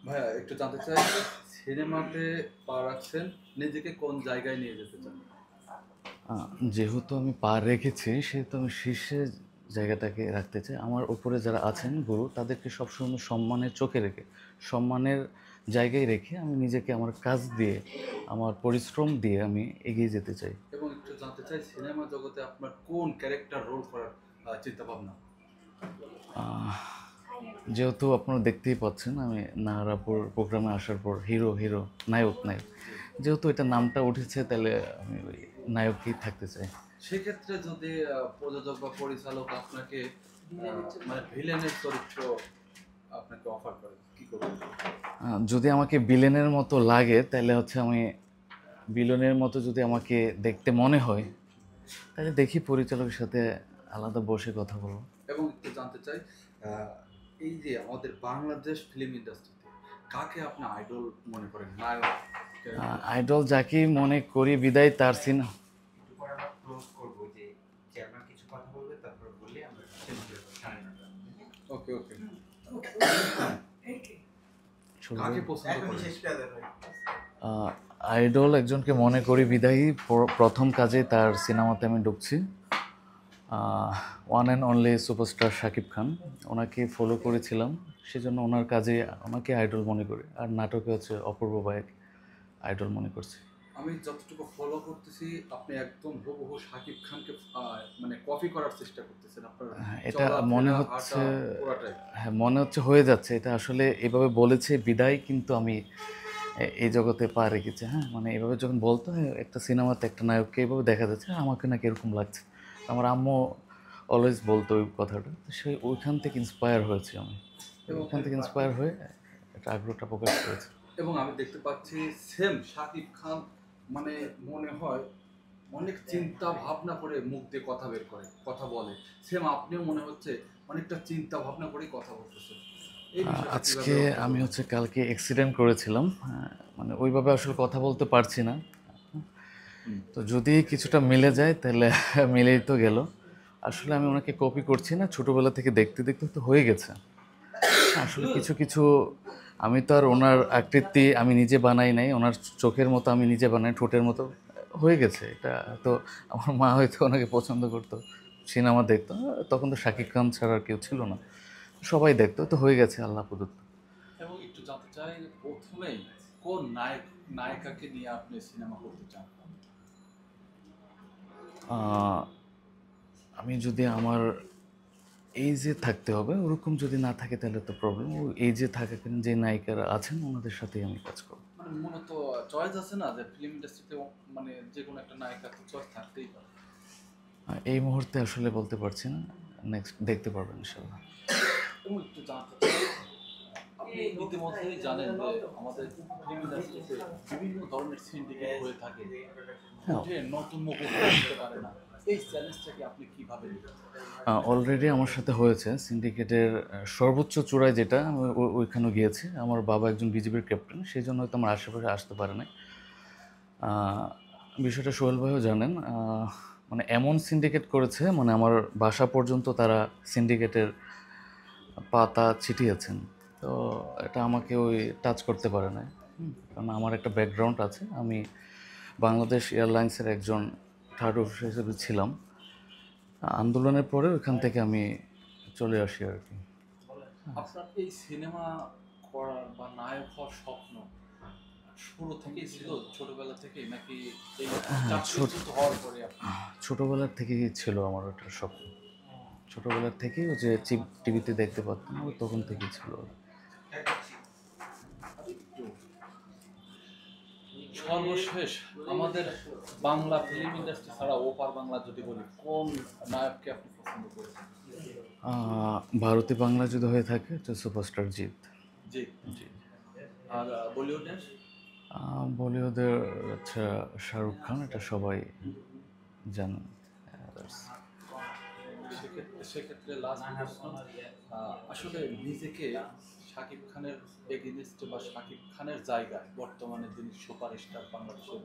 ভাইয়া একটু জানতে চাই, সিনেমাতে পা রাখছেন, নিজেকে কোন জায়গায় নিয়ে যেতে চান? যেহেতু আমি পা রেখেছি সেহেতু আমি শীর্ষে জায়গাটাকে রাখতে চাই। আমার উপরে যারা আছেন গুরু তাদেরকে সবসময় সম্মানের চোখে রেখে, সম্মানের জায়গায় রেখে আমি নিজেকে আমার কাজ দিয়ে, আমার পরিশ্রম দিয়ে আমি এগিয়ে যেতে চাই। এবং একটু জানতে চাই, সিনেমা জগতে আপনার কোন ক্যারেক্টার রোল করার চিন্তা ভাবনা? আহ, যেহেতু আপনারা দেখতেই পাচ্ছেন আমি নাহারাপুর প্রোগ্রামে আসার পর হিরো হিরো নায়ক নায়ক, জি। যেহেতু এটা নামটা উঠেছে তাহলে আমি ওই নায়কই থাকতে চাই। সেক্ষেত্রে যদি প্রযোজক বা পরিচালক আপনাকে মানে ভিলেনের চরিত্র আপনাকে অফার করে, কি করবেন? যদি আমাকে বিলেনের মতো লাগে তাহলে হচ্ছে আমি বিলনের মতো যদি আমাকে দেখতে মনে হয় তাহলে দেখি পরিচালকের সাথে আলাদা বসে কথা বলবো। এবং একটু জানতে চাই, এই যে আমাদের বাংলাদেশ ফিল্ম ইন্ডাস্ট্রিতে কাকে আপনি আইডল মনে করেন, নায়ক ক্যারেক্টার? আইডল যাকেই মনে করি বিদায় তার সিনেমা। একটু পরে আমরা ক্লোজ করব যে চেয়ারম্যান কিছু কথা বলবে তারপর বললে আমরা শেষ করে দেবো 9:30। ওকে ওকে। কাকে পছন্দ এখনই করেন? শেষ করে দেবো। আইডল একজনকে মনে করি বিদায়ী প্রথম কাজে তার সিনেমাতে আমি ঢুকছি। One and only superstar Shakib Khan, ওনাকে ফলো করেছিলাম, সেজন্য ওনার কাজে ওনাকে আইডল মনে করি। আর নাটকে হচ্ছে অপূর্ব বায়েক আইডল মনে করছি। আমি যতটুকু ফলো করতেছি, আপনি একদম হুবহু শাকিব খানকে মানে কপি করার চেষ্টা করতেছেন, আপনার এটা মনে চলাফেরা হচ্ছে, হাঁটা পুরাটাই। হ্যাঁ মনে হচ্ছে হয়ে যাচ্ছে। এটা আসলে এভাবে বলেছে বিদায়, কিন্তু আমি এই জগতে পা রেখেছি। হ্যাঁ মানে এভাবে যখন বলতো, হ্যাঁ, একটা সিনেমাতে একটা নায়ককে এভাবে দেখা যাচ্ছে, হ্যাঁ, আমাকে নাকি এরকম লাগছে। আমার আম্মু অলওয়েজ বলতো ওই কথাটা, তো সেই ওইখান থেকে ইন্সপায়ার হয়েছি আমি। এবং ওইখান থেকে ইন্সপায়ার হয়ে একটা আগ্রহটা প্রকাশ করেছে। এবং আমি দেখতে পাচ্ছি সেম শাকিব খান, মানে মনে হয় অনেক চিন্তা ভাবনা করে মুখ দিয়ে কথা বের করে, কথা বলে। সেম আপনিও মনে হচ্ছে অনেকটা চিন্তা ভাবনা করেই কথা বলতেছেন। এই বিষয়টা কিভাবে আজকে রক্ষা আমি করবেন? হচ্ছে কালকে অ্যাক্সিডেন্ট করেছিলাম, মানে ওইভাবে আসলে কথা বলতে পারছি না। হুম। তো যদি কিছুটা মিলে যায় তাহলে মিলেই তো গেল। আসলে আমি ওনাকে কপি করছি না, ছোটোবেলা থেকে দেখতে দেখতে তো হয়ে গেছে। আসলে কিছু কিছু আমি তো আর ওনার আকৃতি আমি নিজে বানাই নাই, ওনার চোখের মতো আমি নিজে বানাই, ঠোঁটের মতো হয়ে গেছে। এটা তো আমার মা হয়তো ওনাকে পছন্দ করতো, সিনেমা দেখতো, তখন তো শাকিব খান ছাড়া আর কেউ ছিল না, সবাই দেখতো, তো হয়ে গেছে আল্লাহ প্রদত্ত। এবং একটু জানতে চাই, প্রথমেই কোন নায়ক নায়িকাকে নিয়ে আপনি সিনেমা করতে চান? আহ, আমি যদি আমার এইজে থাকতে হবে, ওরকম যদি না থাকে তাহলে তো প্রবলেম। ও এইজে থাকাকালীন যে নায়িকারা আছেন ওনাদের সাথেই আমি কাজ করব। মানে মূলত চয়েস আছে না, যে ফিল্ম ইন্ডাস্ট্রিতে মানে যে কোনো একটা নায়িকার তো চয়েস থাকতেই পারে। এই মুহূর্তে আসলে বলতে পারছি না, নেক্সট দেখতে পারবেন ইনশাল্লাহ। এবং একটু জানতে চাই, আপনি ইতিমধ্যেই জানেন যে আমাদের ফিল্ম ইন্ডাস্ট্রিতে বিভিন্ন ধরনের সিন্ডিকেট হয়ে থাকে, হ্যাঁ, উঠে নতুন মুখ উঠে আসতে পারে না। এই চ্যালেঞ্জটাকে আপনি কিভাবে নেবেন? অলরেডি আমার সাথে হয়েছে সিন্ডিকেটের সর্বোচ্চ চূড়ায়, যেটা আমি ওইখানেও গিয়েছি। আমার বাবা একজন বিজিবির ক্যাপ্টেন, সেই জন্য হয়তো আমার আশেপাশে আসতে পারে নাই। আহ, বিষয়টা সোহেল ভাইও জানেন। মানে এমন সিন্ডিকেট করেছে, মানে আমার বাসা পর্যন্ত তারা সিন্ডিকেটের পাতা ছিটিয়েছেন। তো এটা আমাকে ওই টাচ করতে পারে না। কারণ আমার একটা ব্যাকগ্রাউন্ড আছে, আমি বাংলাদেশ এয়ারলাইন্সের একজন থার্ড অফিসার হিসেবে ছিলাম। আন্দোলনের পরে ওইখান থেকে আমি চলে আসি আর কি। আপনার এই সিনেমা করার বা নায়ক হওয়ার স্বপ্ন শুরু থেকেই ছিল, ছোটবেলা থেকেই, নাকি এই হ্যাঁ, চাকরিচ্যুত হওয়ার পরে আপনি? ছোটোবেলার থেকেই ছিল আমার ওটা স্বপ্ন। ছোটোবেলার থেকেই ওই যে টিভিতে দেখতে পারতাম, ওই তখন থেকেই ছিল। একটু সর্বশেষ, আমাদের বাংলা ফিল্ম ইন্ডাস্ট্রি ছাড়া ওপার বাংলা যদি বলি, কোন নায়ককে আপনি পছন্দ করেছেন? ভারতী বাংলা যদি হয়ে থাকে তো সুপারস্টার জিৎ। জি। জি। আর বলিউডের? বলিউডের আচ্ছা শাহরুখ খান, এটা সবাই জানেন। সেক্ষেত্রে লাস্ট প্রশ্ন, আসলে নিজেকে শাকিব খানের এগেনিস্টে বা শাকিব খানের জায়গায় বর্তমানে যিনি সুপারস্টার বাংলাদেশের,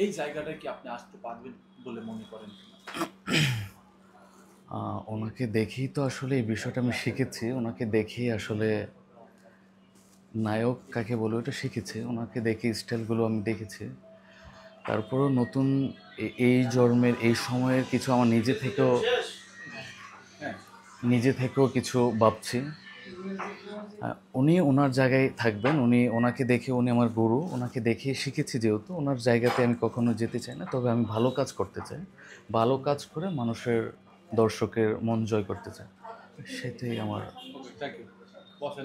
এই জায়গাটায় কি আপনি আসতে পারবেন বলে মনে করেন কিনা? ওনাকে দেখেই তো আসলে এই বিষয়টা আমি শিখেছি, ওনাকে দেখেই আসলে নায়ক কাকে বলে ওটা শিখেছি, ওনাকে দেখে স্টাইলগুলো আমি দেখেছি। তারপরও নতুন এই জন্মের এই সময়ের কিছু আমার হ্যাঁ, নিজে থেকেও কিছু ভাবছি। উনি ওনার জায়গায় থাকবেন, ওনাকে দেখে উনি আমার গুরু, ওনাকে দেখে শিখেছি যেহেতু, ওনার জায়গাতে আমি কখনো যেতে চাই না। তবে আমি ভালো কাজ করতে চাই, ভালো কাজ করে মানুষের, দর্শকের মন জয় করতে চাই, সেটাই আমার। ওকে, থ্যাংক ইউ বসেন।